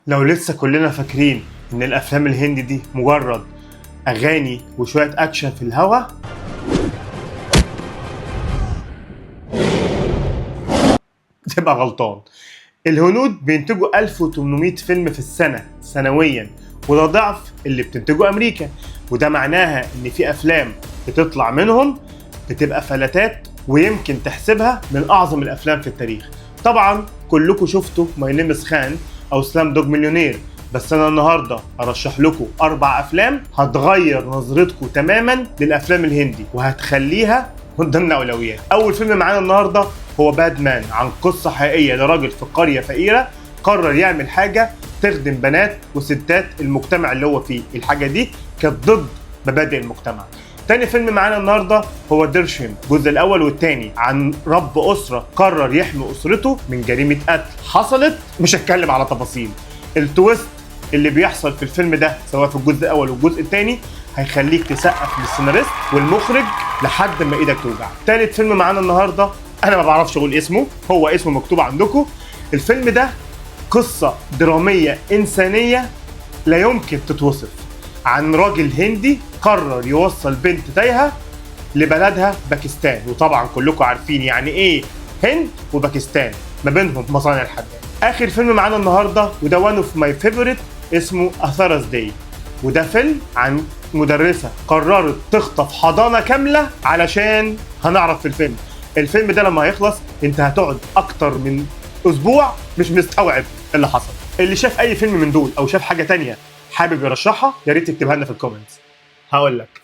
لو لسه كلنا فاكرين ان الافلام الهندي دي مجرد اغاني وشوية اكشن في الهوا، تبقى غلطان. الهنود بينتجوا 1800 فيلم في السنة سنويا، وده ضعف اللي بتنتجه امريكا. وده معناها ان في افلام بتطلع منهم بتبقى فلتات، ويمكن تحسبها من اعظم الافلام في التاريخ. طبعا كلكم شفتوا ماي نيم از خان او سلام دوج مليونير، بس انا النهارده ارشح لكم 4 افلام هتغير نظرتكم تماما للافلام الهندي وهتخليها من ضمن اولويات. اول فيلم معانا النهارده هو باد مان، عن قصه حقيقيه لراجل في قريه فقيره قرر يعمل حاجه تخدم بنات وستات المجتمع اللي هو فيه. الحاجه دي كانت ضد مبادئ المجتمع. تاني فيلم معانا النهارده هو ديرشم، الجزء الاول والتاني، عن رب اسره قرر يحمي اسرته من جريمه قتل حصلت. مش هتكلم على تفاصيل. التويست اللي بيحصل في الفيلم ده سواء في الجزء الاول والجزء الثاني هيخليك تسقف للسيناريست والمخرج لحد ما ايدك توجع. تالت فيلم معانا النهارده انا ما بعرفش اقول اسمه، هو اسمه مكتوب عندكم. الفيلم ده قصه دراميه انسانيه لا يمكن تتوصف، عن راجل هندي قرر يوصل بنت تايهه لبلدها باكستان. وطبعا كلكم عارفين يعني ايه هند وباكستان، ما بينهم مصانع الحداد. اخر فيلم معانا النهارده وده وان اوف ماي فيفورت، اسمه اثرس داي، وده فيلم عن مدرسه قررت تخطف حضانه كامله علشان هنعرف في الفيلم ده لما هيخلص انت هتقعد اكتر من اسبوع مش مستوعب اللي حصل. اللي شاف اي فيلم من دول او شاف حاجه تانية حابب يرشحها يا ريت تكتبها لنا في الكومنتس هقول لك.